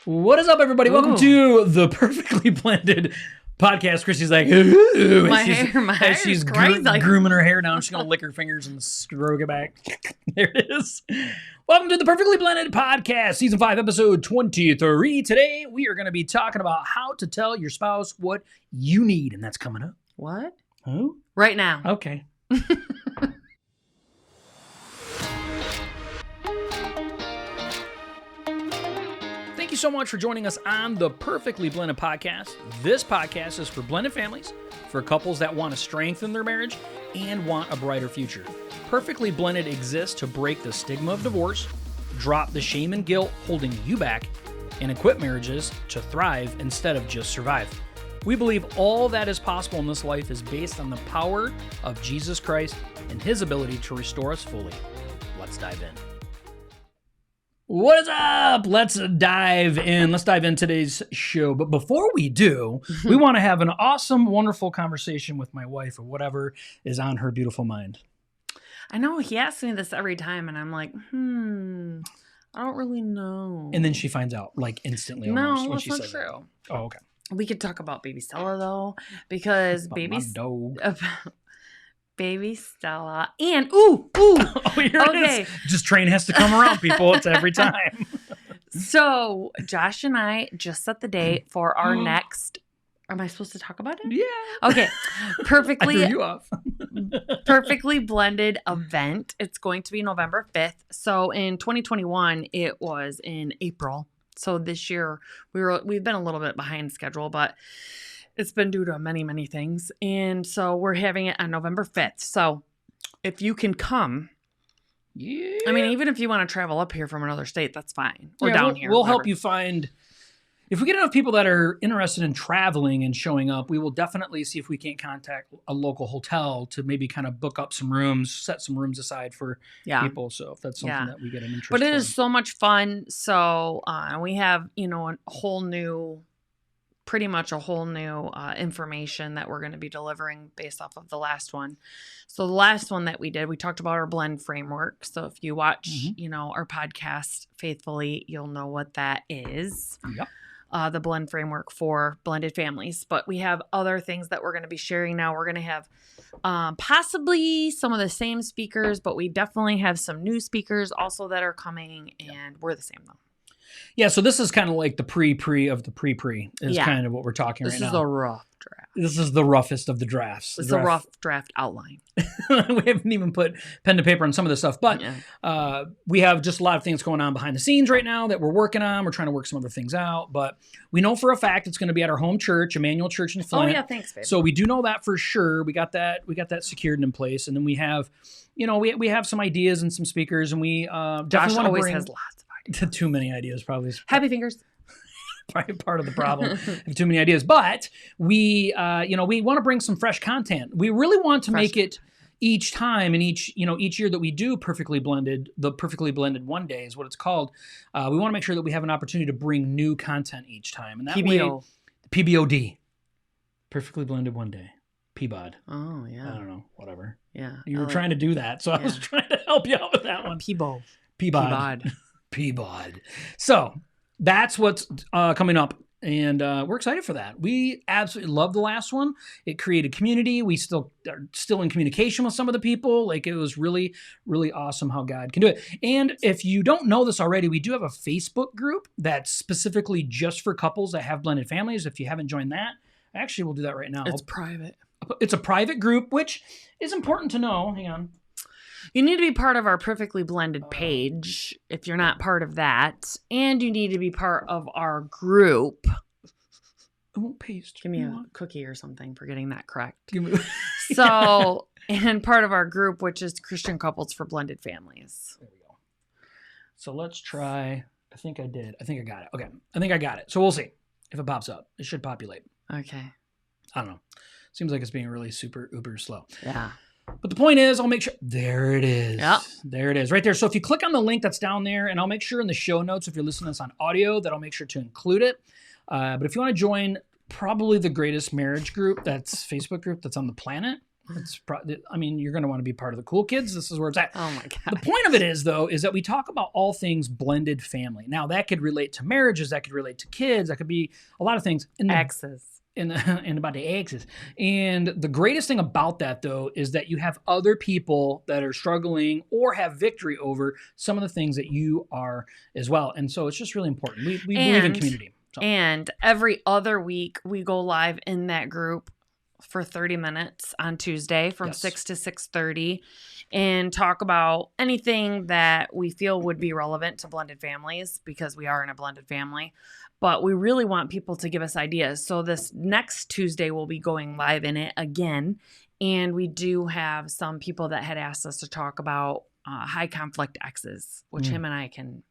What is up, everybody? Welcome to the Perfectly Blended podcast. Chrissy's like, ooh, as she's grooming her hair down. She's going to lick her fingers and stroke it back. There it is. Welcome to the Perfectly Blended podcast, season 5, episode 23. Today, we are going to be talking about how to tell your spouse what you need, and that's coming up. What? Who? Right now. Okay. Thank you so much for joining us on the Perfectly Blended podcast. This podcast is for blended families, for couples that want to strengthen their marriage and want a brighter future. Perfectly Blended exists to break the stigma of divorce, drop the shame and guilt holding you back, and equip marriages to thrive instead of just survive. We believe all that is possible in this life is based on the power of Jesus Christ and His ability to restore us fully. Let's dive in. What is up? Let's dive in. Let's dive in today's show. But before we do, we want to have an awesome, wonderful conversation with my wife or whatever is on her beautiful mind. I know he asks me this every time, and I'm like, I don't really know. And then she finds out, like, instantly almost when she says true. That. Oh, okay. We could talk about baby Stella, though, because baby Stella and oh, here it is. Just train has to come around, people. It's every time. So Josh and I just set the date for our next. Am I supposed to talk about it? Yeah. Okay. Perfectly. I threw you off. Perfectly Blended event. It's going to be November 5th. So in 2021, it was in April. So this year we've been a little bit behind schedule, but it's been due to many, many things. And so we're having it on November 5th. So if you can come, I mean, even if you want to travel up here from another state, that's fine. Or down here. We'll help you find, if we get enough people that are interested in traveling and showing up, we will definitely see if we can't contact a local hotel to maybe kind of book up some rooms, set some rooms aside for people. So if that's something that we get an interest in. But it is so much fun. So we have, pretty much a whole new information that we're going to be delivering based off of the last one. So the last one that we did, we talked about our blend framework. So if you watch, our podcast faithfully, you'll know what that is. Yep. The blend framework for blended families. But we have other things that we're going to be sharing now. We're going to have possibly some of the same speakers, but we definitely have some new speakers also that are coming, and we're the same though. Yeah, so this is kind of like the pre-pre of the pre-pre is kind of what we're talking right now. This is the rough draft. This is the roughest of the drafts. It's the rough draft outline. We haven't even put pen to paper on some of this stuff, but we have just a lot of things going on behind the scenes right now that we're working on. We're trying to work some other things out, but we know for a fact it's going to be at our home church, Emmanuel Church in Flint. Oh yeah, thanks, babe. So we do know that for sure. We got that secured and in place, and then we have, we have some ideas and some speakers, and we definitely want to bring. Has lots of ideas. Too many ideas, probably. Happy fingers. Probably part of the problem. Have too many ideas, but we want to bring some fresh content. We really want to make it each time and each year that we do Perfectly Blended, the Perfectly Blended One Day is what it's called. We want to make sure that we have an opportunity to bring new content each time, and that PBO. way, PBOD, Perfectly Blended One Day, PBOD. Oh yeah. I don't know, whatever. Yeah. You were trying to do that, so I was trying to help you out with that one. PBOD. PBOD. So that's what's coming up, and we're excited for that. We absolutely love the last one. It created community. We are still in communication with some of the people. Like, it was really, really awesome how God can do it. And if you don't know this already, we do have a Facebook group that's specifically just for couples that have blended families. If you haven't joined that, actually, we'll do that right now. It's private. It's a private group, which is important to know. Hang on. You need to be part of our Perfectly Blended page if you're not part of that. And you need to be part of our group. I won't paste. Give me a cookie or something for getting that correct. And part of our group, which is Christian Couples for Blended Families. There we go. So let's try. I think I did. I think I got it. Okay. I think I got it. So we'll see if it pops up. It should populate. Okay. I don't know. Seems like it's being really super uber slow. Yeah. But the point is, I'll make sure. There it is. Yep. There it is. Right there. So if you click on the link that's down there, and I'll make sure in the show notes, if you're listening to this on audio, that I'll make sure to include it. But if you want to join probably the greatest marriage group, that's Facebook group that's on the planet, You're going to want to be part of the cool kids. This is where it's at. Oh my The God. point of it is, though, is that we talk about all things blended family. Now, that could relate to marriages. That could relate to kids. That could be a lot of things. Exes. And about the exes. And the greatest thing about that, though, is that you have other people that are struggling or have victory over some of the things that you are as well. And so it's just really important. We believe in community. So. And every other week, we go live in that group for 30 minutes on Tuesday from 6 to 6:30 and talk about anything that we feel would be relevant to blended families, because we are in a blended family. But we really want people to give us ideas. So this next Tuesday, we'll be going live in it again. And we do have some people that had asked us to talk about high conflict exes, which him and I can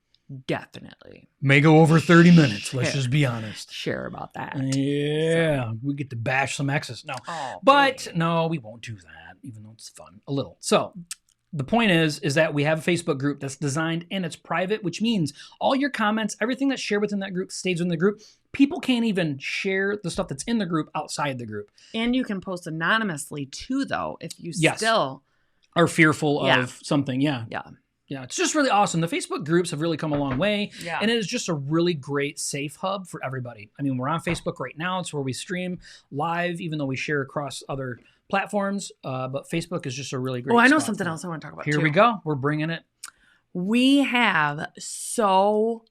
definitely may go over 30 minutes. Let's just be honest. Share about that. Yeah. We get to bash some exes. No. But no, we won't do that, even though it's fun. A little. So the point is that we have a Facebook group that's designed and it's private, which means all your comments, everything that's shared within that group stays in the group. People can't even share the stuff that's in the group outside the group. And you can post anonymously too, though, if you still are fearful of something. Yeah. Yeah, it's just really awesome. The Facebook groups have really come a long way. Yeah. And it is just a really great safe hub for everybody. I mean, we're on Facebook right now. It's where we stream live, even though we share across other platforms. But Facebook is just a really great I know spot something else I want to talk about Here too. we go. We're bringing it. We have so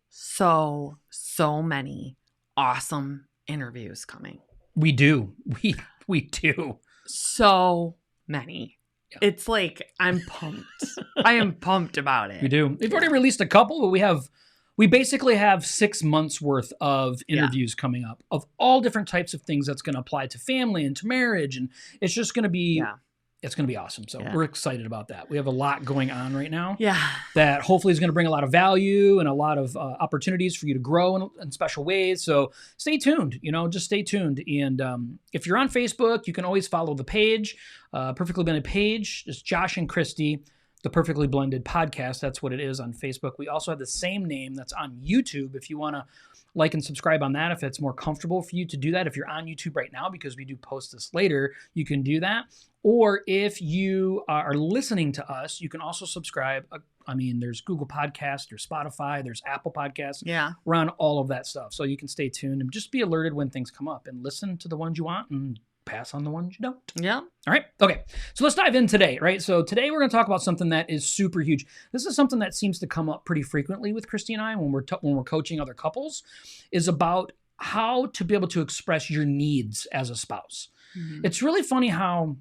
many awesome interviews coming. We do. We do. So many. Yeah. It's like, I'm pumped. I am pumped about it. We do. We've already released a couple, but we basically have 6 months worth of interviews coming up of all different types of things that's going to apply to family and to marriage. And it's just going to be, it's going to be awesome. So we're excited about that. We have a lot going on right now that hopefully is going to bring a lot of value and a lot of opportunities for you to grow in special ways. So stay tuned, just stay tuned. And if you're on Facebook, you can always follow the page, Perfectly Blended page. It's Josh and Christy, the Perfectly Blended podcast. That's what it is on Facebook. We also have the same name that's on YouTube. If you want to like and subscribe on that, if it's more comfortable for you to do that. If you're on YouTube right now, because we do post this later, you can do that. Or if you are listening to us, you can also subscribe. There's Google Podcasts, there's Spotify, there's Apple Podcasts. Yeah. We're on all of that stuff. So you can stay tuned and just be alerted when things come up and listen to the ones you want and pass on the ones you don't. Yeah. All right. Okay. So let's dive in today, right? So today we're going to talk about something that is super huge. This is something that seems to come up pretty frequently with Christy and I when we're coaching other couples, is about how to be able to express your needs as a spouse. Mm-hmm. It's really funny how,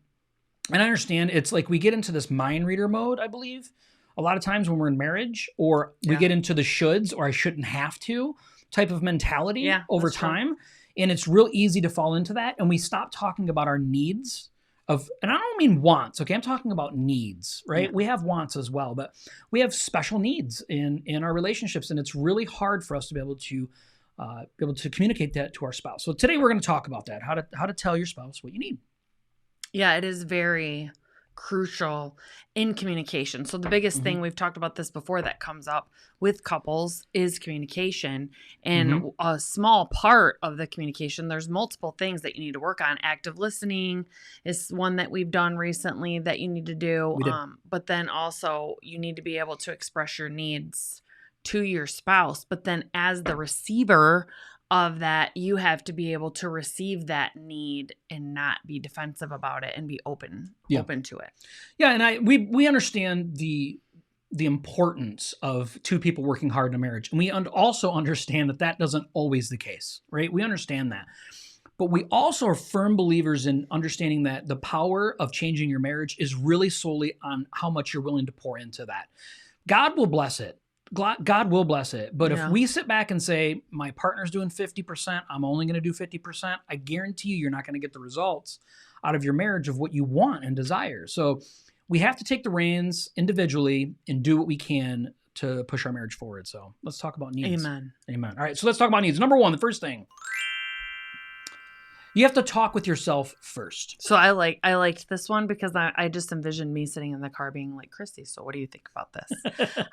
and I understand it's like we get into this mind reader mode, I believe, a lot of times when we're in marriage, or we get into the shoulds or I shouldn't have to type of mentality over time. True. And it's real easy to fall into that. And we stop talking about our needs and I don't mean wants, okay? I'm talking about needs, right? Yeah. We have wants as well, but we have special needs in our relationships. And it's really hard for us to be able to communicate that to our spouse. So today we're going to talk about that, how to tell your spouse what you need. Yeah, it is very crucial in communication. So the biggest thing, we've talked about this before, that comes up with couples is communication. And a small part of the communication, there's multiple things that you need to work on. Active listening is one that we've done recently that you need to do. But then also you need to be able to express your needs to your spouse. But then as the receiver of that, you have to be able to receive that need and not be defensive about it and be open to it. Yeah, and we understand the importance of two people working hard in a marriage. And we also understand that doesn't always the case, right? We understand that. But we also are firm believers in understanding that the power of changing your marriage is really solely on how much you're willing to pour into that. God will bless it. God will bless it. But if we sit back and say, my partner's doing 50%, I'm only going to do 50%, I guarantee you're not going to get the results out of your marriage of what you want and desire. So we have to take the reins individually and do what we can to push our marriage forward. So let's talk about needs. Amen. All right. So let's talk about needs. Number one, the first thing. You have to talk with yourself first. So I liked this one because I just envisioned me sitting in the car being like, Christy, so what do you think about this?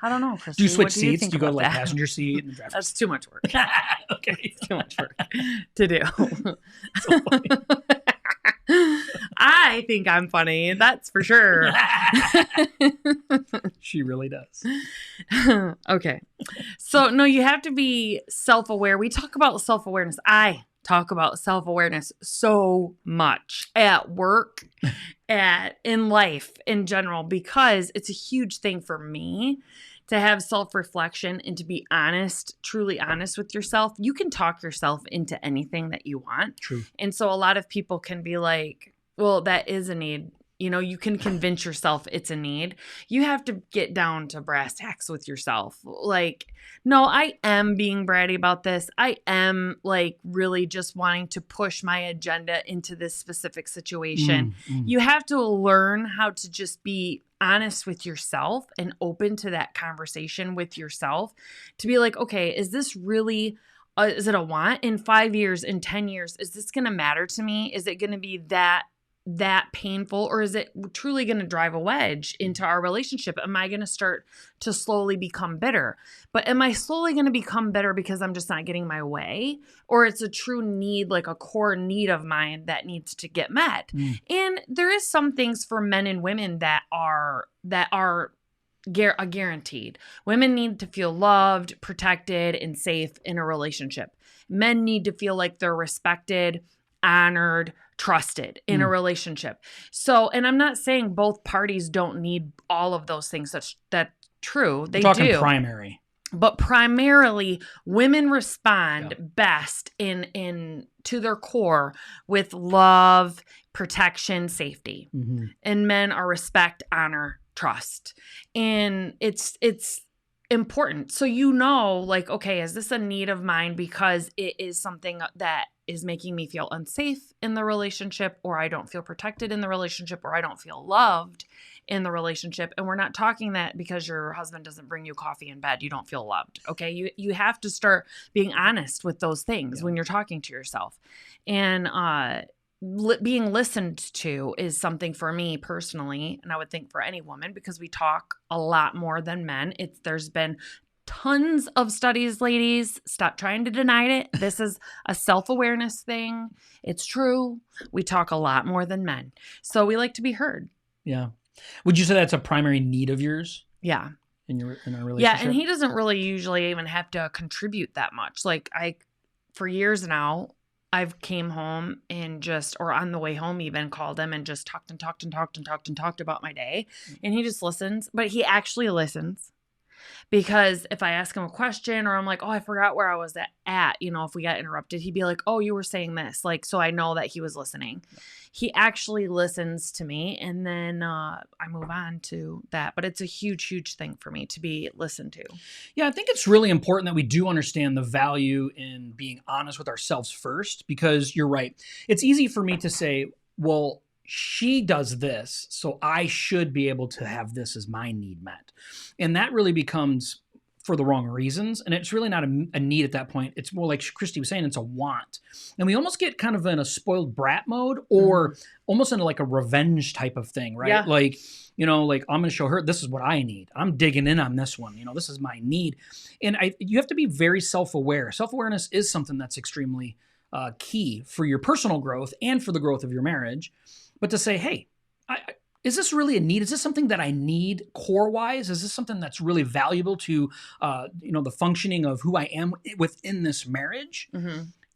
I don't know, Christy. Do you switch seats? Do you go to like passenger seat and driver? That's too much work. Okay. It's too much work to do. So funny. I think I'm funny. That's for sure. She really does. Okay. So, no, you have to be self-aware. We talk about self-awareness. I talk about self-awareness so much at work, in life in general, because it's a huge thing for me to have self-reflection and to be honest, truly honest with yourself. You can talk yourself into anything that you want. True. And so a lot of people can be like, well, that is a need. You know, you can convince yourself it's a need. You have to get down to brass tacks with yourself. Like, no, I am being bratty about this. I am like really just wanting to push my agenda into this specific situation. You have to learn how to just be honest with yourself and open to that conversation with yourself to be like, okay, is this really is it a want in 5 years, in 10 years? Is this going to matter to me? Is it going to be that painful, or is it truly going to drive a wedge into our relationship? Am I going to start to slowly become bitter? But am I slowly going to become bitter because I'm just not getting my way, or it's a true need, like a core need of mine that needs to get met? And there is some things for men and women that are guaranteed. Women need to feel loved, protected, and safe in a relationship. Men need to feel like they're respected, honored, trusted in a relationship. So, and I'm not saying both parties don't need all of those things. That's true. They do. Primary. But primarily, women respond best in to their core with love, protection, safety. And men are respect, honor, trust. And it's important. So you know, like, okay, is this a need of mine because it is something that is making me feel unsafe in the relationship, or I don't feel protected in the relationship, or I don't feel loved in the relationship? And we're not talking that because your husband doesn't bring you coffee in bed, you don't feel loved. Okay. You have to start being honest with those things when you're talking to yourself. And, being listened to is something for me personally, and I would think for any woman, because we talk a lot more than men. There's been tons of studies, ladies. Stop trying to deny it. This is a self-awareness thing. It's true. We talk a lot more than men. So we like to be heard. Yeah. Would you say that's a primary need of yours? Yeah. In a relationship? Yeah, and he doesn't really usually even have to contribute that much. Like for years now, I've came home and or on the way home even, called him and just talked about my day. And he just listens, but he actually listens. Because if I ask him a question, or I'm like, oh, I forgot where I was at, if we got interrupted, he'd be like, oh, you were saying this. Like, so I know that he was listening. He actually listens to me, and then I move on to that. But it's a huge, huge thing for me to be listened to. Yeah, I think it's really important that we do understand the value in being honest with ourselves first, because you're right. It's easy for me to say, well, she does this, so I should be able to have this as my need met. And that really becomes for the wrong reasons. And it's really not a need at that point. It's more like Christy was saying, it's a want. And we almost get kind of in a spoiled brat mode, or almost into like a revenge type of thing, right? Yeah. Like, like I'm going to show her, this is what I need. I'm digging in on this one. This is my need. And you have to be very self-aware. Self-awareness is something that's extremely key for your personal growth and for the growth of your marriage. But to say, hey, is this really a need? Is this something that I need core-wise? Is this something that's really valuable to, the functioning of who I am within this marriage?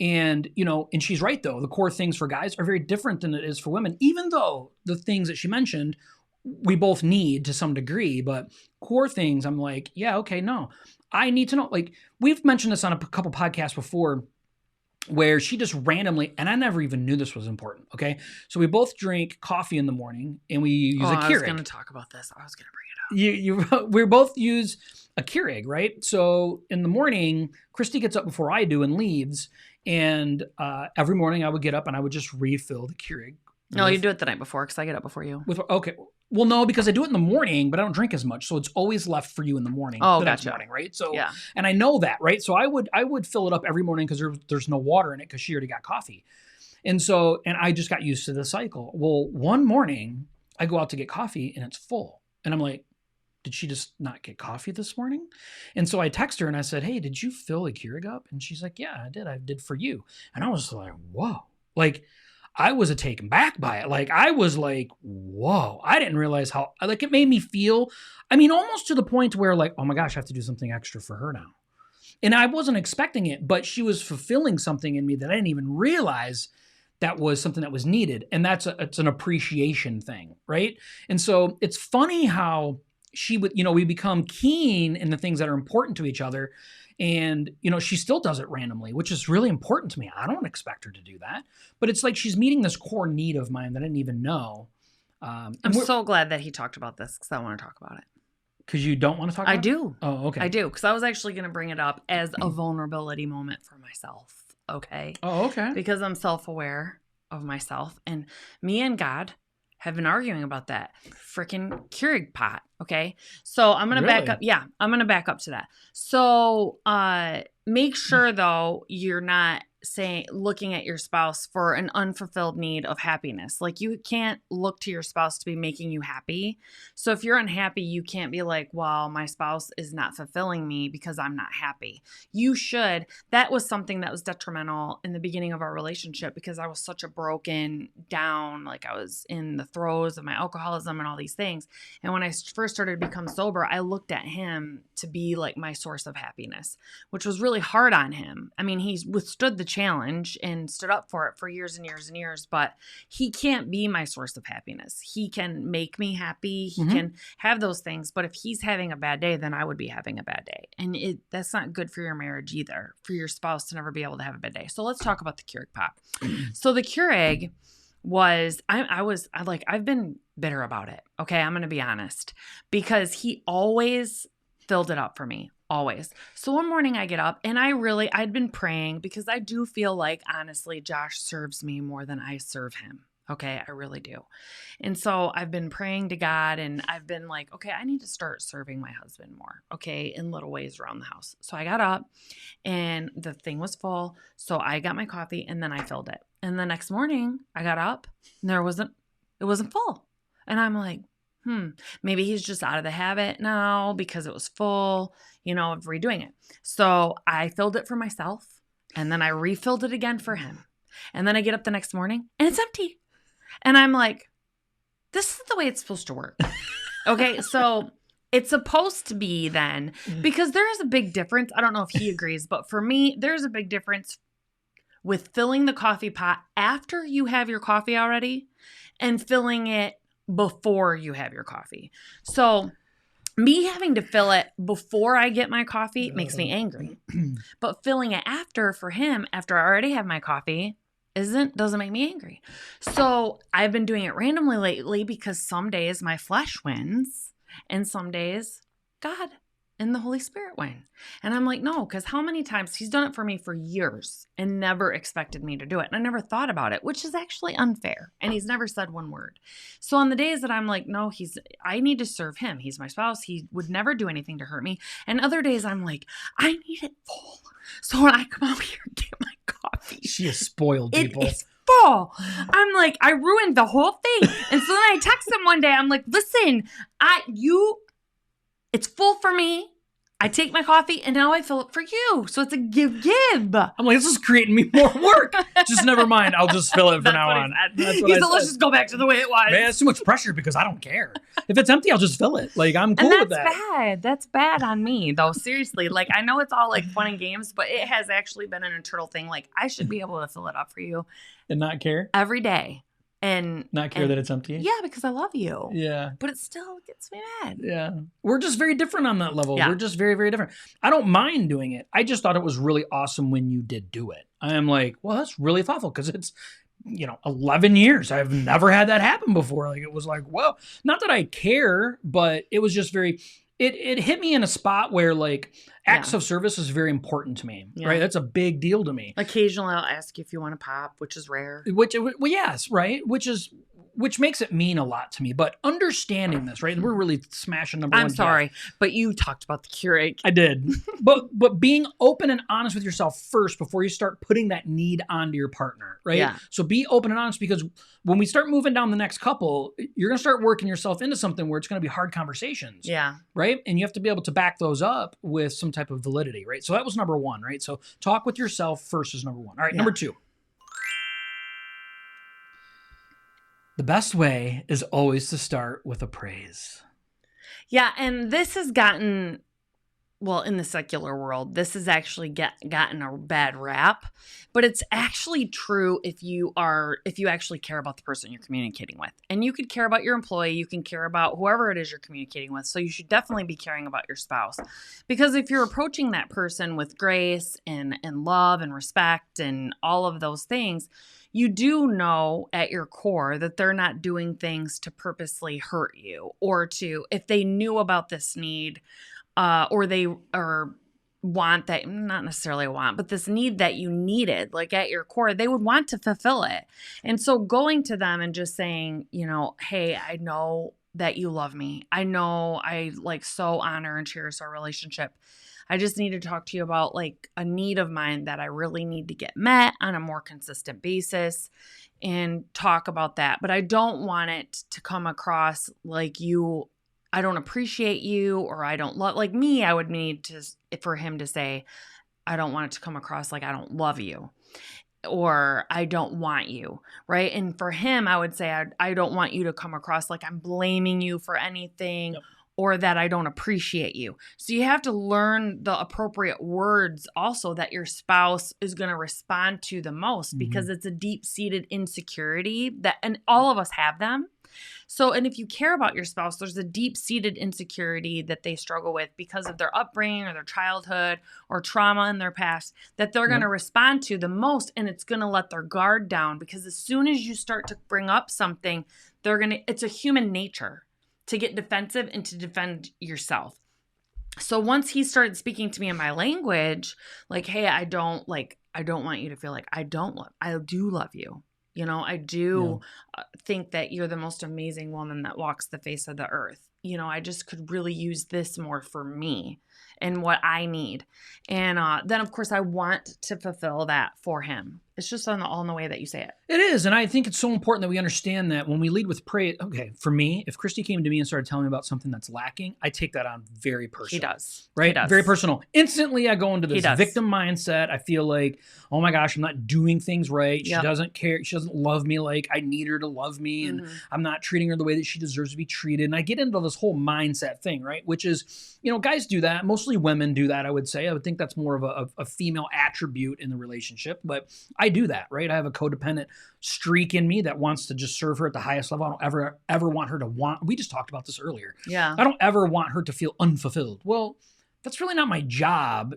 And, and she's right, though. The core things for guys are very different than it is for women, even though the things that she mentioned, we both need to some degree. But core things, I'm like, yeah, okay, no. I need to know. Like, we've mentioned this on a couple podcasts before, where she just randomly, and I never even knew this was important, okay? So we both drink coffee in the morning, and we use a Keurig. I was going to talk about this. I was going to bring it up. We both use a Keurig, right? So in the morning, Christy gets up before I do and leaves, and every morning I would get up and I would just refill the Keurig. No, you do it the night before, because I get up before you. Okay. Well, no, because I do it in the morning, but I don't drink as much, so it's always left for you in the morning. Oh, gotcha. Morning, right? So, yeah. And I know that, right? So I would fill it up every morning because there's no water in it because she already got coffee, and I just got used to the cycle. Well, one morning I go out to get coffee and it's full, and I'm like, did she just not get coffee this morning? And so I text her and I said, hey, did you fill the Keurig up? And she's like, yeah, I did. I did for you. And I was like, whoa, like. I was taken back by it. Like, I was like, whoa, I didn't realize how, like, it made me feel, I mean, almost to the point where like, oh my gosh, I have to do something extra for her now. And I wasn't expecting it, but she was fulfilling something in me that I didn't even realize that was something that was needed. And it's an appreciation thing, right? And so it's funny how she would, we become keen in the things that are important to each other. And, she still does it randomly, which is really important to me. I don't expect her to do that. But it's like she's meeting this core need of mine that I didn't even know. I'm so glad that he talked about this because I want to talk about it. Because you don't want to talk about it? I do. Oh, okay. I do. Because I was actually going to bring it up as a vulnerability moment for myself. Okay. Oh, okay. Because I'm self-aware of myself. And me and God have been arguing about that freaking Keurig pot. Okay. So I'm going to back up. Yeah. I'm going to back up to that. So make sure though, you're not looking at your spouse for an unfulfilled need of happiness. Like you can't look to your spouse to be making you happy. So if you're unhappy, you can't be like, well, my spouse is not fulfilling me because I'm not happy. You should. That was something that was detrimental in the beginning of our relationship because I was such a broken down, like I was in the throes of my alcoholism and all these things. And when I first started to become sober, I looked at him to be like my source of happiness, which was really hard on him. I mean, he withstood the challenge and stood up for it for years and years and years, but he can't be my source of happiness. He can make me happy. He can have those things, but if he's having a bad day, then I would be having a bad day. And that's not good for your marriage either, for your spouse to never be able to have a bad day. So let's talk about the Keurig pot. So the Keurig was, I've been bitter about it. Okay. I'm going to be honest because he always filled it up for me. Always. So one morning I get up and I'd been praying because I do feel like, honestly, Josh serves me more than I serve him. Okay. I really do. And so I've been praying to God and I've been like, okay, I need to start serving my husband more. Okay. In little ways around the house. So I got up and the thing was full. So I got my coffee and then I filled it. And the next morning I got up and it wasn't full. And I'm like, maybe he's just out of the habit now because it was full, of redoing it. So I filled it for myself and then I refilled it again for him. And then I get up the next morning and it's empty. And I'm like, this is the way it's supposed to work. Okay. So it's supposed to be then, because there is a big difference. I don't know if he agrees, but for me, there's a big difference with filling the coffee pot after you have your coffee already and filling it before you have your coffee. So me having to fill it before I get my coffee makes me angry. But filling it after for him, after I already have my coffee, doesn't make me angry. So I've been doing it randomly lately because some days my flesh wins and some days God and the Holy Spirit win. And I'm like, no, because how many times he's done it for me for years and never expected me to do it. And I never thought about it, which is actually unfair. And he's never said one word. So on the days that I'm like, no, I need to serve him. He's my spouse. He would never do anything to hurt me. And other days I'm like, I need it full. So when I come out here and get my coffee. She is spoiled, people. It is full. I'm like, I ruined the whole thing. And so then I text him one day. I'm like, listen, it's full for me. I take my coffee and now I fill it for you. So it's a give. I'm like, this is creating me more work. Just never mind. I'll just fill it from now on. That's what let's just go back to the way it was. Man, it's too much pressure because I don't care. If it's empty, I'll just fill it. Like, I'm cool with that. That's bad. That's bad on me, though. Seriously. Like, I know it's all like fun and games, but it has actually been an internal thing. Like, I should be able to fill it up for you. And not care? Every day. And not care that it's empty? Yeah, because I love you. Yeah. But it still gets me mad. Yeah. We're just very different on that level. Yeah. We're just very, very different. I don't mind doing it. I just thought it was really awesome when you did do it. I am like, well, that's really thoughtful because it's, 11 years. I've never had that happen before. Like, it was like, well, not that I care, but it was just very... It hit me in a spot where like acts of service is very important to me, right? That's a big deal to me. Occasionally I'll ask you if you want to pop, which is rare. Yes, right? Which makes it mean a lot to me. But understanding this, right? We're really smashing number one. I'm sorry, but you talked about the Keurig. I did. but being open and honest with yourself first before you start putting that need onto your partner, right? Yeah. So be open and honest because when we start moving down the next couple, you're going to start working yourself into something where it's going to be hard conversations. Yeah. Right? And you have to be able to back those up with some type of validity, right? So that was number one, right? So talk with yourself first is number one. All right, number two. The best way is always to start with a praise. Yeah, and this has gotten, well, in the secular world, this has actually gotten a bad rap, but it's actually true if you actually care about the person you're communicating with. And you could care about your employee, you can care about whoever it is you're communicating with. So you should definitely be caring about your spouse. Because if you're approaching that person with grace and love and respect and all of those things, you do know at your core that they're not doing things to purposely hurt you, or to, if they knew about this need, or they or want that, not necessarily want, but this need that you needed, like at your core, they would want to fulfill it. And so going to them and just saying, hey, I know that you love me. I know I like so honor and cherish our relationship. I just need to talk to you about like a need of mine that I really need to get met on a more consistent basis, and talk about that. But I don't want it to come across like I don't appreciate you, or I don't love, like me, I would need for him to say, I don't want it to come across like I don't love you, or I don't want you, right? And for him, I would say, I don't want you to come across like I'm blaming you for anything. Yep. Or that I don't appreciate you. So you have to learn the appropriate words also that your spouse is going to respond to the most, because it's a deep-seated insecurity and all of us have them. So, and if you care about your spouse, there's a deep-seated insecurity that they struggle with because of their upbringing or their childhood or trauma in their past that they're going to respond to the most, and it's going to let their guard down, because as soon as you start to bring up something, it's a human nature to get defensive and to defend yourself. So once he started speaking to me in my language, like, hey, I don't want you to feel like I do love you. I do think that you're the most amazing woman that walks the face of the earth. I just could really use this more for me and what I need. And then, of course, I want to fulfill that for him. It's just all in the way that you say it. It is. And I think it's so important that we understand that when we lead with praise. Okay, for me, if Christy came to me and started telling me about something that's lacking, I take that on very personal. He does. Right? He does. Very personal. Instantly, I go into this victim mindset. I feel like, oh my gosh, I'm not doing things right. She doesn't care. She doesn't love me like I need her to love me. And I'm not treating her the way that she deserves to be treated. And I get into this whole mindset thing, right? Which is, guys do that. Mostly women do that, I would say. I would think that's more of a female attribute in the relationship. But I do that, right? I have a codependent streak in me that wants to just serve her at the highest level. I don't ever want her to we just talked about this earlier. Yeah. I don't ever want her to feel unfulfilled. Well, that's really not my job,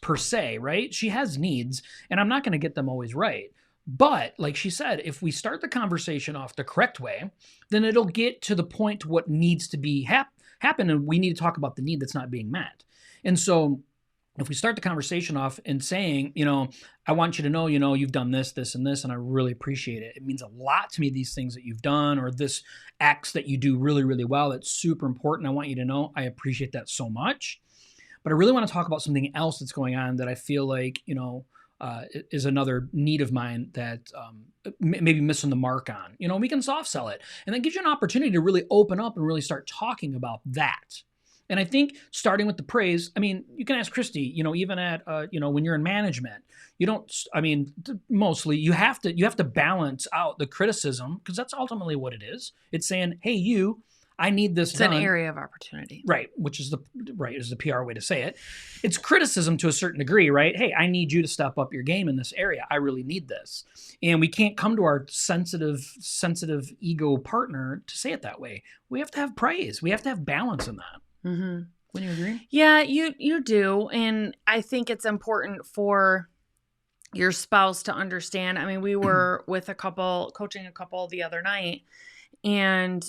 per se, right? She has needs, and I'm not going to get them always right. But like she said, if we start the conversation off the correct way, then it'll get to the point to what needs to be happen, and we need to talk about the need that's not being met. And so if we start the conversation off and saying, I want you to know, you've done this, this, and this, and I really appreciate it. It means a lot to me, these things that you've done, or this X that you do really, really well. It's super important. I want you to know I appreciate that so much. But I really want to talk about something else that's going on that I feel like, is another need of mine that maybe missing the mark on. We can soft sell it. And that gives you an opportunity to really open up and really start talking about that. And I think starting with the praise, you can ask Christy, even at, when you're in management, mostly you have to balance out the criticism, because that's ultimately what it is. It's saying, hey, I need this done. It's an area of opportunity. Right, which is the PR way to say it. It's criticism to a certain degree, right? Hey, I need you to step up your game in this area. I really need this. And we can't come to our sensitive ego partner to say it that way. We have to have praise. We have to have balance in that. Mm-hmm. Wouldn't you agree? Yeah, you do. And I think it's important for your spouse to understand. We were with coaching a couple the other night. And,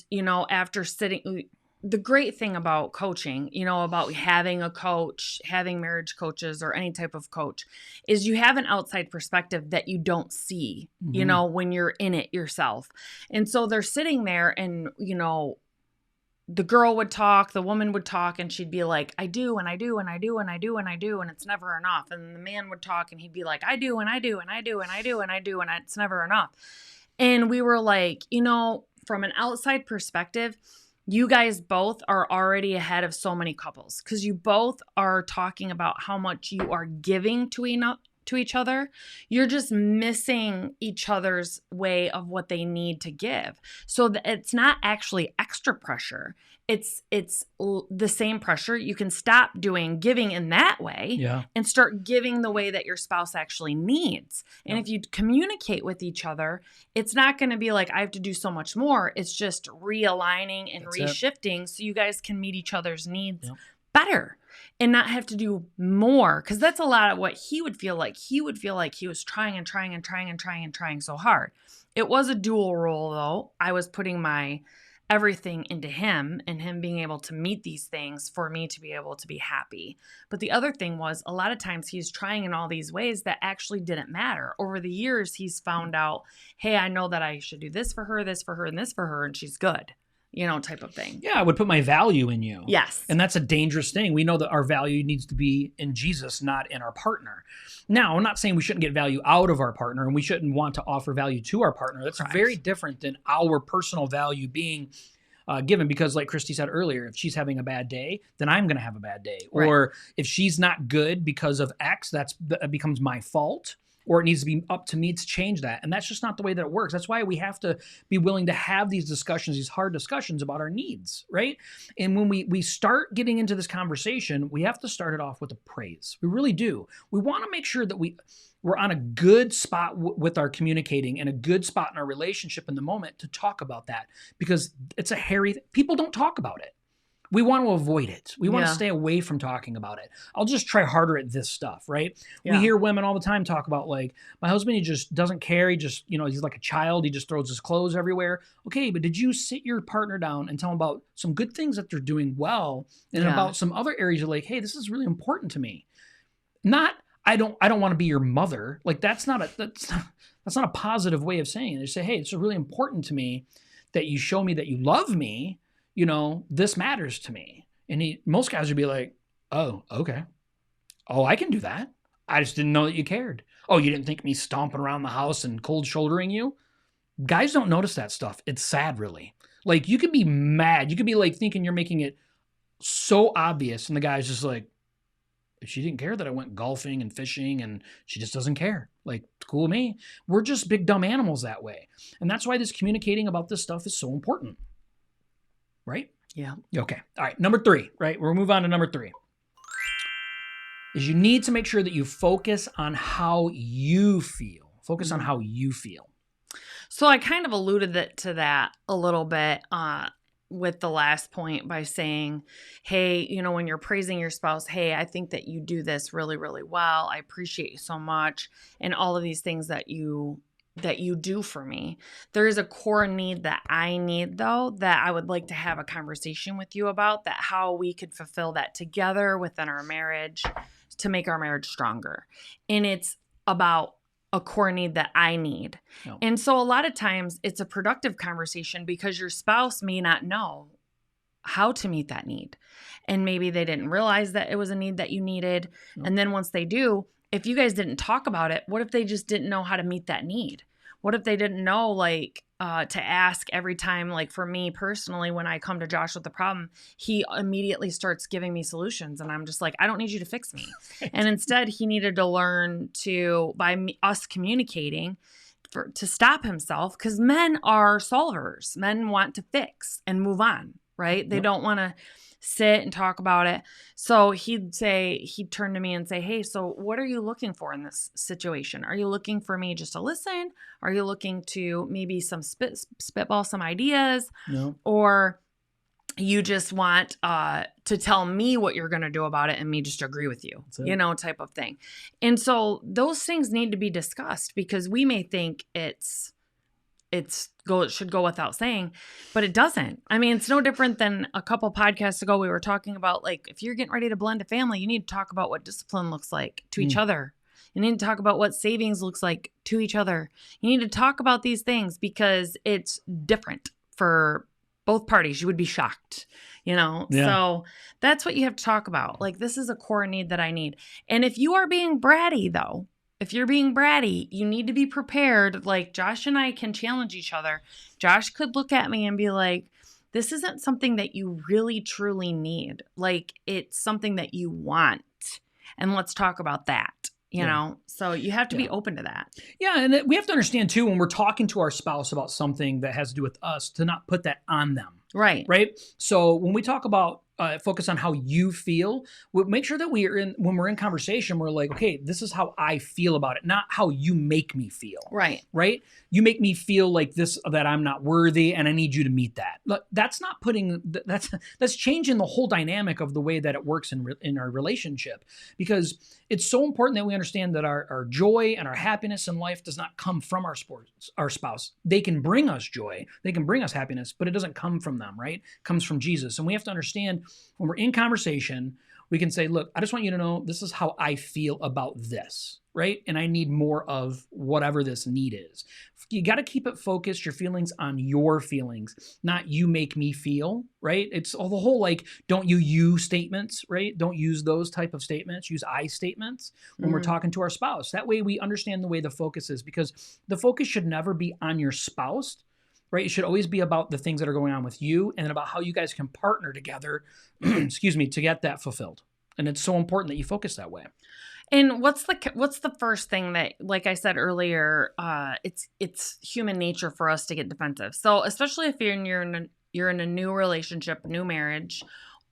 after the great thing about coaching, about having a coach, having marriage coaches or any type of coach, is you have an outside perspective that you don't see, when you're in it yourself. And so they're sitting there and, the girl would talk, the woman would talk, and she'd be like, I do, and I do, and I do, and I do, and I do, and it's never enough. And the man would talk and he'd be like, I do, and I do, and I do, and I do, and I do, and it's never enough. And we were like, from an outside perspective, you guys both are already ahead of so many couples, because you both are talking about how much you are giving to to each other, you're just missing each other's way of what they need to give. So it's not actually extra pressure. It's the same pressure. You can stop giving in that way and start giving the way that your spouse actually needs. And if you communicate with each other, it's not going to be like, I have to do so much more. It's just realigning and reshifting so you guys can meet each other's needs better and not have to do more. Because that's a lot of what he would feel like. He would feel like he was trying so hard. It was a dual role, though. I was putting my everything into him and him being able to meet these things for me to be able to be happy. But the other thing was, a lot of times he's trying in all these ways that actually didn't matter. Over the years, he's found out, hey, I know that I should do this for her, and this for her, and she's good, type of thing. Yeah, I would put my value in you. Yes. And that's a dangerous thing. We know that our value needs to be in Jesus, not in our partner. Now, I'm not saying we shouldn't get value out of our partner and we shouldn't want to offer value to our partner. That's very different than our personal value being given, because like Christy said earlier, if she's having a bad day, then I'm going to have a bad day. Or if she's not good because of X, that becomes my fault. Or it needs to be up to me to change that. And that's just not the way that it works. That's why we have to be willing to have these discussions, these hard discussions about our needs, right? And when we start getting into this conversation, we have to start it off with a praise. We really do. We want to make sure that we're on a good spot with our communicating and a good spot in our relationship in the moment to talk about that, because it's a hairy people don't talk about it. We want to avoid it. We want to stay away from talking about it. I'll just try harder at this stuff, right? Yeah. We hear women all the time talk about, like, my husband, he just doesn't care. He just, he's like a child. He just throws his clothes everywhere. Okay, but did you sit your partner down and tell them about some good things that they're doing well, and about some other areas you're like, hey, this is really important to me? Not, I don't want to be your mother. Like, that's not a positive way of saying it. They say, hey, it's really important to me that you show me that you love me. This matters to me. And most guys would be like, oh, okay. Oh, I can do that. I just didn't know that you cared. Oh, you didn't think me stomping around the house and cold shouldering you? Guys don't notice that stuff. It's sad, really. Like, you could be mad. You could be like thinking you're making it so obvious. And the guy's just like, she didn't care that I went golfing and fishing, and she just doesn't care. Like, it's cool with me. We're just big dumb animals that way. And that's why this communicating about this stuff is so important. Right? Yeah. Okay. All right. Number 3, right? We'll move on to number 3. Is you need to make sure that you focus on how you feel. Focus on how you feel. So I kind of alluded to that a little bit with the last point by saying, hey, when you're praising your spouse, hey, I think that you do this really, really well. I appreciate you so much. And all of these things that you do for me. There is a core need that I need, though, that I would like to have a conversation with you about, that how we could fulfill that together within our marriage to make our marriage stronger. And it's about a core need that I need. No. And so a lot of times it's a productive conversation because your spouse may not know how to meet that need. And maybe they didn't realize that it was a need that you needed. No. And then once they do, if you guys didn't talk about it, what if they just didn't know how to meet that need? What if they didn't know, to ask every time, like for me personally, when I come to Josh with a problem, he immediately starts giving me solutions. And I'm just like, I don't need you to fix me. And instead, he needed to learn us communicating to stop himself, because men are solvers. Men want to fix and move on, right? They don't want to sit and talk about it. So he'd turn to me and say, hey, so what are you looking for in this situation? Are you looking for me just to listen? Are you looking to maybe spitball some ideas? No. Or you just want to tell me what you're going to do about it and me just agree with you, type of thing. And so those things need to be discussed, because we may think it should go without saying, but it doesn't. I mean, it's no different than a couple podcasts ago. We were talking about, like, if you're getting ready to blend a family, you need to talk about what discipline looks like to each other. You need to talk about what savings looks like to each other. You need to talk about these things because it's different for both parties. You would be shocked, Yeah. So that's what you have to talk about. Like, this is a core need that I need. And if you are being bratty, though, if you're being bratty, you need to be prepared. Like, Josh and I can challenge each other. Josh could look at me and be like, this isn't something that you really truly need. Like, it's something that you want. And let's talk about that. you know? So you have to be open to that. Yeah. And we have to understand too, when we're talking to our spouse about something that has to do with us, to not put that on them. Right. Right. So when we talk about focus on how you feel, we'll make sure that when we're in conversation, we're like, okay, this is how I feel about it, not how you make me feel. Right. Right. You make me feel like this, that I'm not worthy and I need you to meet that. Look, that's not that's changing the whole dynamic of the way that it works in our relationship, because it's so important that we understand that our joy and our happiness in life does not come from our spouse. They can bring us joy. They can bring us happiness, but it doesn't come from them, right? It comes from Jesus. And we have to understand when we're in conversation, we can say, look, I just want you to know this is how I feel about this, right? And I need more of whatever this need is. You got to keep it focused, your feelings on your feelings, not you make me feel, right? It's all the whole like, don't you statements, right? Don't use those type of statements. Use I statements when we're talking to our spouse. That way we understand the way the focus is, because the focus should never be on your spouse, right? It should always be about the things that are going on with you and about how you guys can partner together, excuse me, to get that fulfilled. And it's so important that you focus that way. And what's the first thing that, like I said earlier, it's human nature for us to get defensive. So especially if you're in a new relationship, new marriage,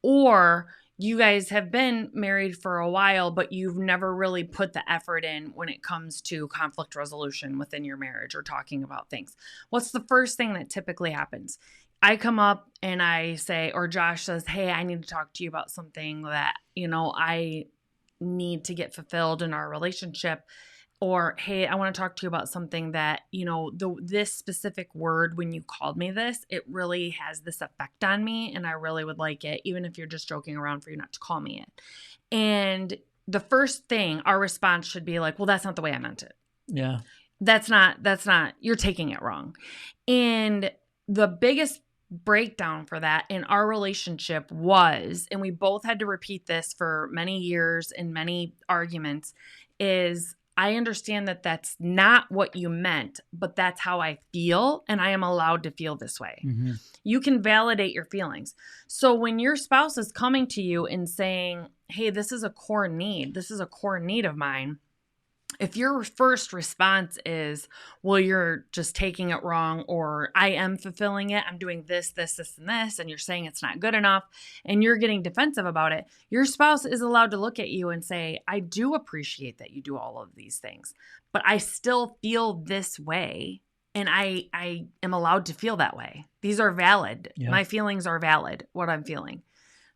or you guys have been married for a while, but you've never really put the effort in when it comes to conflict resolution within your marriage or talking about things. What's the first thing that typically happens? I come up and I say, or Josh says, hey, I need to talk to you about something that, I need to get fulfilled in our relationship. Or, hey, I want to talk to you about something that, this specific word, when you called me this, it really has this effect on me. And I really would like it, even if you're just joking around, for you not to call me it. And the first thing, our response should be like, well, that's not the way I meant it. Yeah. That's not, you're taking it wrong. And the biggest breakdown for that in our relationship was, and we both had to repeat this for many years and many arguments, is I understand that that's not what you meant, but that's how I feel, and I am allowed to feel this way. Mm-hmm. You can validate your feelings. So when your spouse is coming to you and saying, hey, this is a core need of mine, if your first response is, well, you're just taking it wrong, or I am fulfilling it, I'm doing this, and this, and you're saying it's not good enough, and you're getting defensive about it, your spouse is allowed to look at you and say, I do appreciate that you do all of these things, but I still feel this way, and I am allowed to feel that way. These are valid. Yeah. My feelings are valid, what I'm feeling.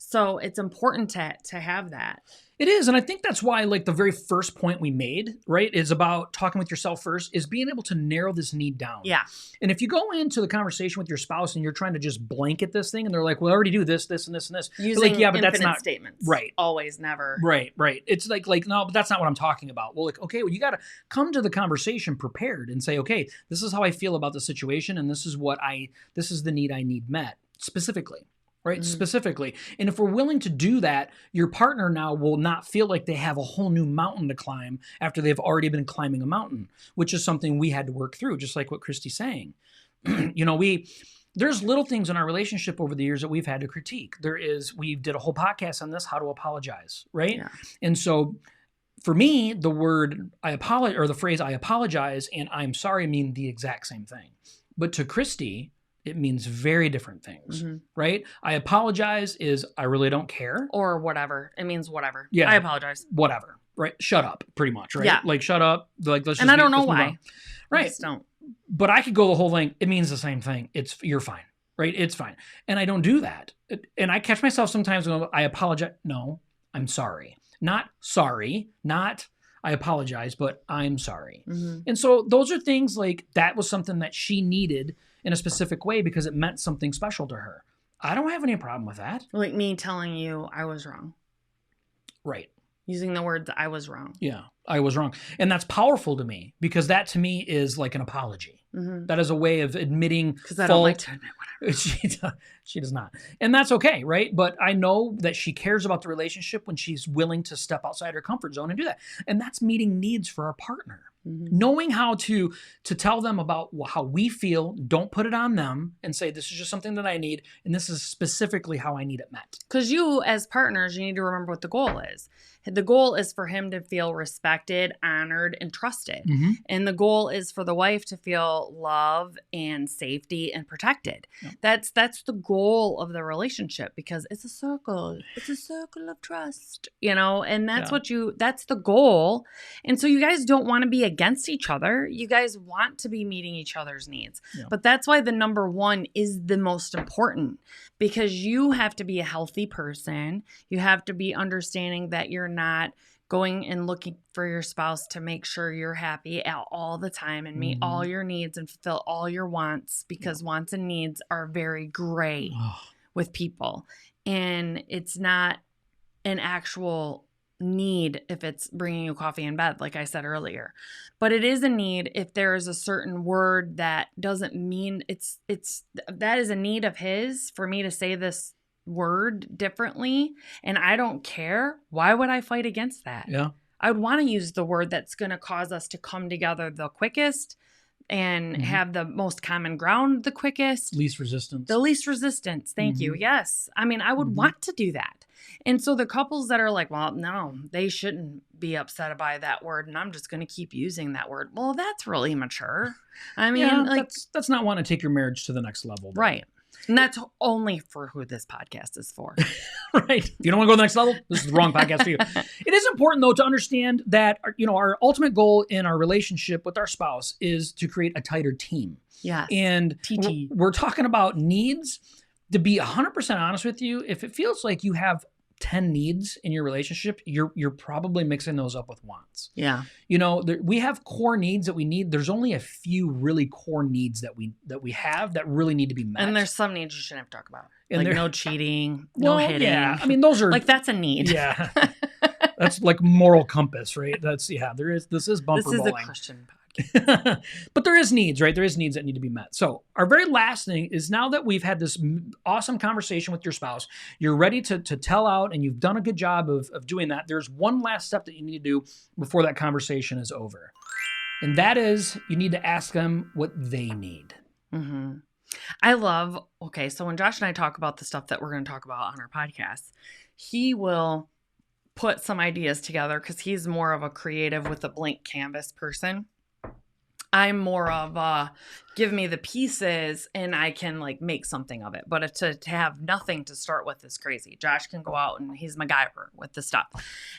So it's important to have that. It is. And I think that's why, like, the very first point we made, right, is about talking with yourself first, is being able to narrow this need down. Yeah. And if you go into the conversation with your spouse and you're trying to just blanket this thing and they're like, well, I already do this, this, and this, and this. Using like, yeah, but that's not statements. Right. Always, never. Right. It's like, no, but that's not what I'm talking about. Well, like, okay, well, you got to come to the conversation prepared and say, okay, this is how I feel about the situation. And this is the need I need met specifically. Right? Mm-hmm. Specifically. And if we're willing to do that, your partner now will not feel like they have a whole new mountain to climb after they've already been climbing a mountain, which is something we had to work through, just like what Christy's saying. There's little things in our relationship over the years that we've had to critique. We did a whole podcast on this, how to apologize, right? Yeah. And so for me, the word I apologize, or the phrase I apologize and I'm sorry mean the exact same thing. But to Christy, it means very different things, mm-hmm. right? I apologize is I really don't care. Or whatever. It means whatever. Yeah. I apologize. Whatever, right? Shut up, pretty much, right? Yeah. Like, shut up. Like, let's just I don't know why. Right. I just don't. But I could go the whole thing. It means the same thing. You're fine, right? It's fine. And I don't do that. And I catch myself sometimes when I apologize. No, I'm sorry. Not sorry. Not I apologize, but I'm sorry. Mm-hmm. And so those are things like that was something that she needed in a specific way because it meant something special to her. I don't have any problem with that. Like me telling you I was wrong. Right. Using the words I was wrong. Yeah, I was wrong. And that's powerful to me because that to me is like an apology. Mm-hmm. That is a way of admitting fault. Because I don't like to admit whatever. She does not. And that's okay, right? But I know that she cares about the relationship when she's willing to step outside her comfort zone and do that. And that's meeting needs for our partner. Mm-hmm. Knowing how to tell them about how we feel, don't put it on them and say, this is just something that I need, and this is specifically how I need it met. Because you, as partners, you need to remember what the goal is. The goal is for him to feel respected, honored, and trusted. Mm-hmm. And the goal is for the wife to feel love and safety and protected. Yep. That's the goal of the relationship, because it's a circle. It's a circle of trust, and that's the goal. And so you guys don't want to be against each other. You guys want to be meeting each other's needs. Yeah. But that's why the number one is the most important, because you have to be a healthy person. You have to be understanding that you're not going and looking for your spouse to make sure you're happy all the time and meet all your needs and fulfill all your wants, because wants and needs are very gray with people. And it's not an actual need if it's bringing you coffee in bed, like I said earlier. But it is a need if there is a certain word that doesn't mean that is a need of his for me to say this word differently, and I don't care. Why would I fight against that? Yeah. I would want to use the word that's going to cause us to come together the quickest and have the most common ground the quickest. Least resistance. The least resistance. Thank you. Yes. I mean, I would want to do that. And so the couples that are like, well, no, they shouldn't be upset by that word, and I'm just going to keep using that word. Well, that's really immature. I mean, that's not wanting to take your marriage to the next level. Though. Right. And that's only for who this podcast is for. Right. If you don't want to go to the next level, this is the wrong podcast for you. It is important, though, to understand that, our ultimate goal in our relationship with our spouse is to create a tighter team. Yes. And we're talking about needs. To be 100% honest with you, if it feels like you have 10 needs in your relationship, you're probably mixing those up with wants. Yeah. We have core needs that we need. There's only a few really core needs that we have that really need to be met. And there's some needs you shouldn't have to talk about. And like no cheating, no hitting. Yeah. I mean, those are like, that's a need. Yeah. That's like moral compass, right? This is bumper bowling. This is a Christian podcast. But there is needs, right? There is needs that need to be met. So our very last thing is, now that we've had this awesome conversation with your spouse, you're ready to tell out, and you've done a good job of doing that. There's one last step that you need to do before that conversation is over. And that is, you need to ask them what they need. Mm-hmm. So when Josh and I talk about the stuff that we're going to talk about on our podcast, he will put some ideas together because he's more of a creative with a blank canvas person. I'm more of give me the pieces and I can make something of it. But to have nothing to start with is crazy. Josh can go out and he's MacGyver with the stuff.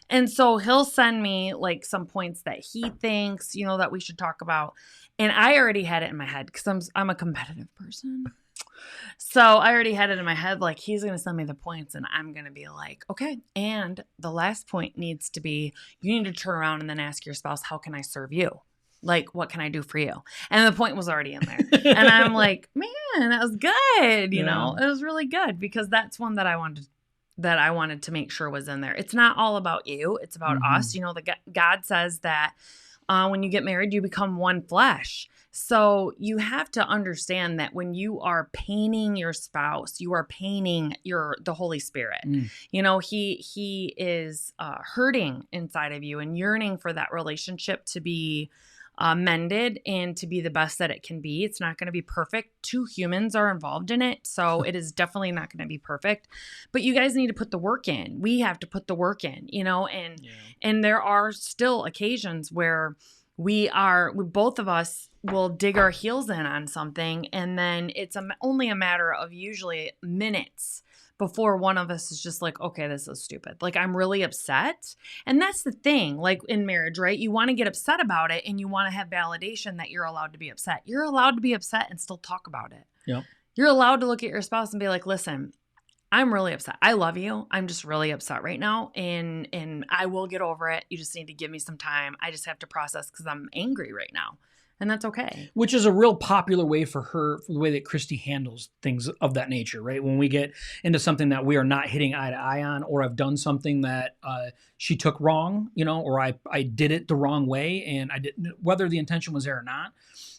And so he'll send me some points that he thinks, that we should talk about. And I already had it in my head because I'm a competitive person. So I already had it in my head, he's going to send me the points and I'm going to be like, okay. And the last point needs to be, you need to turn around and then ask your spouse, how can I serve you? What can I do for you? And the point was already in there. And I'm like, man, that was good. It was really good because that's one that I wanted to make sure was in there. It's not all about you. It's about us. God says that when you get married, you become one flesh. So you have to understand that when you are painting your spouse, you are painting the Holy Spirit. He is hurting inside of you and yearning for that relationship to be mended and to be the best that it can be. It's not going to be perfect. 2 humans are involved in it. So it is definitely not going to be perfect, but you guys need to put the work in. We have to put the work in, and there are still occasions where both of us will dig our heels in on something. And then it's only a matter of usually minutes before one of us is just like, okay, this is stupid. I'm really upset. And that's the thing, in marriage, right? You want to get upset about it and you want to have validation that you're allowed to be upset. You're allowed to be upset and still talk about it. Yep. You're allowed to look at your spouse and be like, listen, I'm really upset. I love you. I'm just really upset right now. And I will get over it. You just need to give me some time. I just have to process because I'm angry right now. And that's okay. Which is a real popular way for the way that Christy handles things of that nature, right? When we get into something that we are not hitting eye to eye on, or I've done something that she took wrong, or I did it the wrong way, and I didn't, whether the intention was there or not,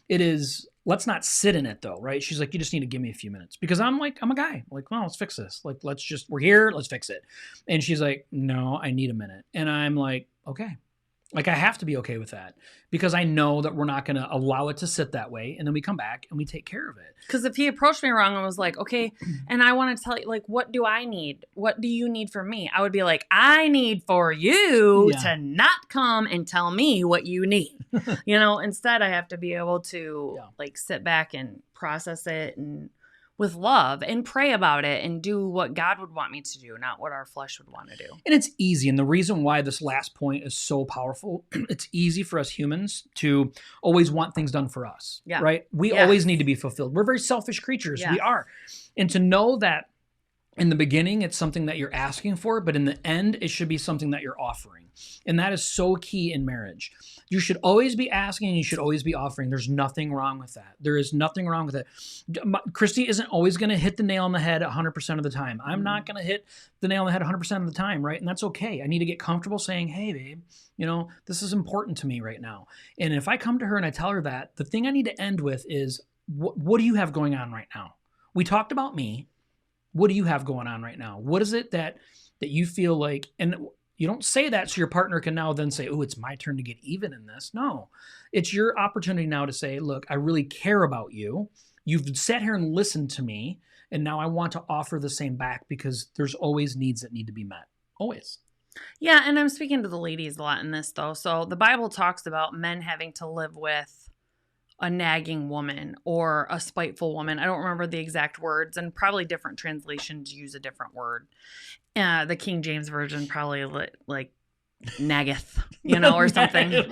it is, let's not sit in it though, right? She's like, you just need to give me a few minutes, because I'm a guy. Well, let's fix this. We're here, let's fix it. And she's like, no, I need a minute. And I'm like, okay. Like I have to be okay with that because I know that we're not going to allow it to sit that way. And then we come back and we take care of it. Because if he approached me wrong and was like, okay, and I want to tell you, like, what do I need? What do you need from me? I would be like, I need for you to not come and tell me what you need. Instead I have to be able to like sit back and process it and with love and pray about it and do what God would want me to do, not what our flesh would want to do. And it's easy. And the reason why this last point is so powerful, it's easy for us humans to always want things done for us, right? We always need to be fulfilled. We're very selfish creatures. We are. And to know that in the beginning, it's something that you're asking for, but in the end, it should be something that you're offering. And that is so key in marriage. You should always be asking and you should always be offering. There's nothing wrong with that. There is nothing wrong with it. Christy isn't always going to hit the nail on the head 100% of the time. I'm not going to hit the nail on the head 100% of the time, right? And that's okay. I need to get comfortable saying, hey, babe, this is important to me right now. And if I come to her and I tell her that, the thing I need to end with is, what do you have going on right now? We talked about me. What do you have going on right now? What is it that you feel like, and you don't say that so your partner can now then say, oh, it's my turn to get even in this. No, it's your opportunity now to say, look, I really care about you. You've sat here and listened to me. And now I want to offer the same back because there's always needs that need to be met. Always. Yeah. And I'm speaking to the ladies a lot in this though. So the Bible talks about men having to live with a nagging woman or a spiteful woman. I don't remember the exact words, and probably different translations use a different word. The King James Version probably like naggeth, or something,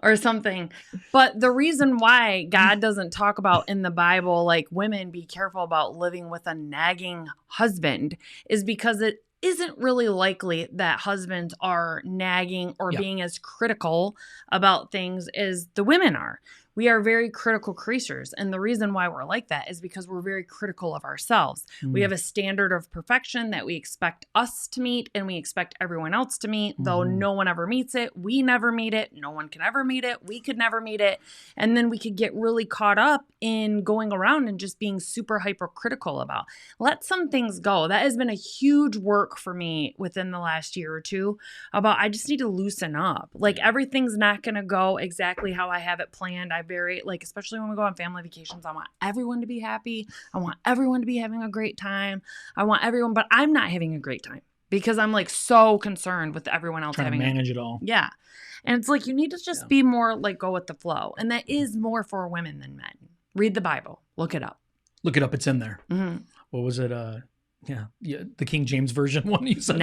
or something. But the reason why God doesn't talk about in the Bible, like women be careful about living with a nagging husband, is because it isn't really likely that husbands are nagging or being as critical about things as the women are. We are very critical creatures. And the reason why we're like that is because we're very critical of ourselves. We have a standard of perfection that we expect us to meet and we expect everyone else to meet, though no one ever meets it. We never meet it. No one can ever meet it. We could never meet it. And then we could get really caught up in going around and just being super hypercritical about. Let some things go. That has been a huge work for me within the last year or two about I just need to loosen up. Like everything's not going to go exactly how I have it planned. I very, like, especially when we go on family vacations, I want everyone to be happy. I want everyone to be having a great time. I want everyone, but I'm not having a great time because I'm like so concerned with everyone else trying to manage it all. Yeah. And it's like, you need to just be more like go with the flow. And that is more for women than men. Read the Bible. Look it up. Look it up. It's in there. What was it? The King James Version one you said.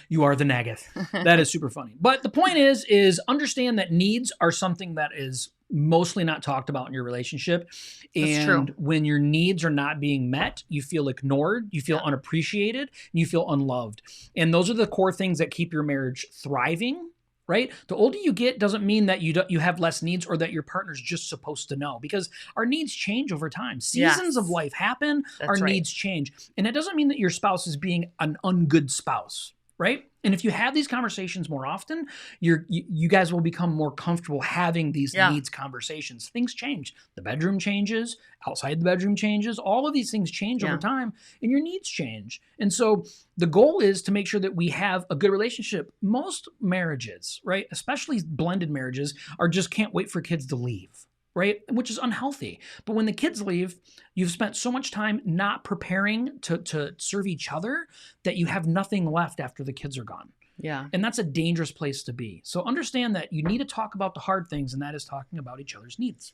You are the naggeth. That is super funny. But the point is understand that needs are something that is mostly not talked about in your relationship. And true. When your needs are not being met, you feel ignored, you feel unappreciated, and you feel unloved. And those are the core things that keep your marriage thriving. Right? The older you get doesn't mean that you have less needs or that your partner's just supposed to know, because our needs change over time. Seasons of life happen. Our needs change. And it doesn't mean that your spouse is being an ungood spouse, right? And if you have these conversations more often, you guys will become more comfortable having these needs conversations. Things change. The bedroom changes. Outside the bedroom changes. All of these things change over time, and your needs change. And so the goal is to make sure that we have a good relationship. Most marriages, right, especially blended marriages, are just can't wait for kids to leave. Right? Which is unhealthy. But when the kids leave, you've spent so much time not preparing to serve each other that you have nothing left after the kids are gone. Yeah. And that's a dangerous place to be. So understand that you need to talk about the hard things, and that is talking about each other's needs.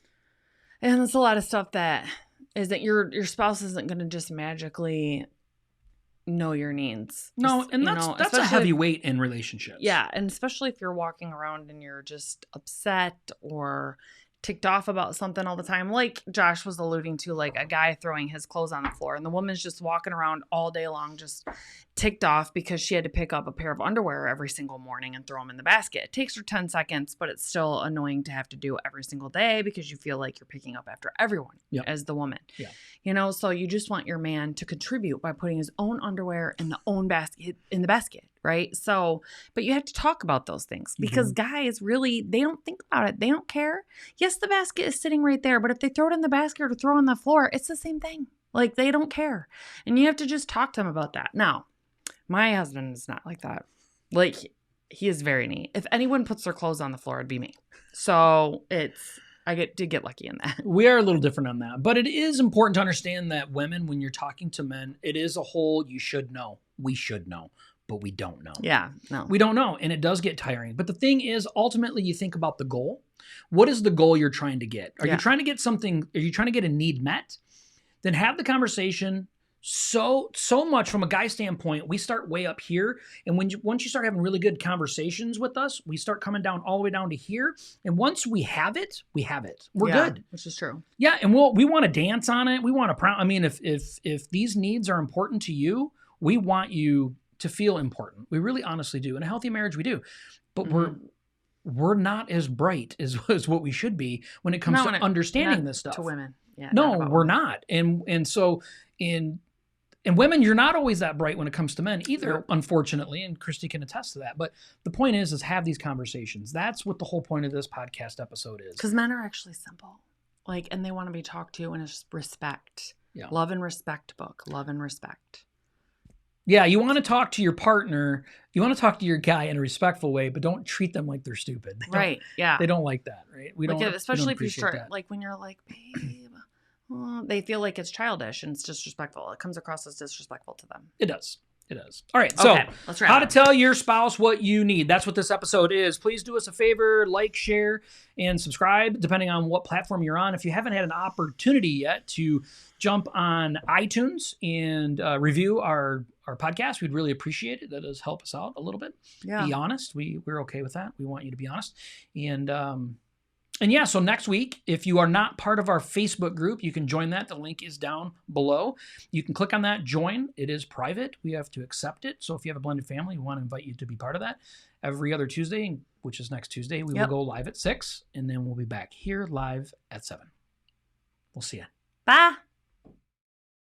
And it's a lot of stuff that is that your spouse isn't going to just magically know your needs. No, and that's a heavy weight in relationships. Yeah, and especially if you're walking around and you're just upset or ticked off about something all the time, like Josh was alluding to, like a guy throwing his clothes on the floor and the woman's just walking around all day long just ticked off because she had to pick up a pair of underwear every single morning and throw them in the basket. It takes her 10 seconds, but it's still annoying to have to do every single day because you feel like you're picking up after everyone as the woman. Yeah. So you just want your man to contribute by putting his own underwear in the basket, right? So, but you have to talk about those things because guys really, they don't think about it. They don't care. Yes, the basket is sitting right there, but if they throw it in the basket or throw it on the floor, it's the same thing. Like, they don't care. And you have to just talk to them about that. Now, my husband is not like that. Like, he is very neat. If anyone puts their clothes on the floor, it'd be me. So did get lucky in that. We are a little different on that, but it is important to understand that women, when you're talking to men, it is a whole, you should know, we should know, but we don't know. Yeah, no. We don't know, and it does get tiring. But the thing is, ultimately, you think about the goal. What is the goal you're trying to get? Are you trying to get something, are you trying to get a need met? Then have the conversation. So much from a guy standpoint, we start way up here. And once you start having really good conversations with us, we start coming down all the way down to here. And once we have it, we have it. We're good. Which is true. Yeah. And we want to dance on it. We want to, I mean, if these needs are important to you, we want you to feel important. We really honestly do. In a healthy marriage, we do. But we're not as bright as what we should be when it comes to understanding this stuff. To women. Yeah. No, we're not. And so and women, you're not always that bright when it comes to men either, unfortunately, and Christy can attest to that. But the point is have these conversations. That's what the whole point of this podcast episode is. Because men are actually simple. And they want to be talked to in a respect. Yeah. Love and respect book. Love and respect. Yeah, you want to talk to your partner, you want to talk to your guy in a respectful way, but don't treat them like they're stupid. Right, yeah. They don't like that, right? Especially if you start, when you're like, babe, they feel like it's childish and it's disrespectful. It comes across as disrespectful to them. It does. It does. All right. So let's wrap how to tell your spouse what you need. That's what this episode is. Please do us a favor, like, share, and subscribe, depending on what platform you're on. If you haven't had an opportunity yet to jump on iTunes and review our podcast, we'd really appreciate it. That does help us out a little bit. Yeah. Be honest. We're okay with that. We want you to be honest. And yeah, so next week, if you are not part of our Facebook group, you can join that. The link is down below. You can click on that, join. It is private. We have to accept it. So if you have a blended family, we want to invite you to be part of that. Every other Tuesday, which is next Tuesday, we will go live at 6, and then we'll be back here live at 7. We'll see you. Bye.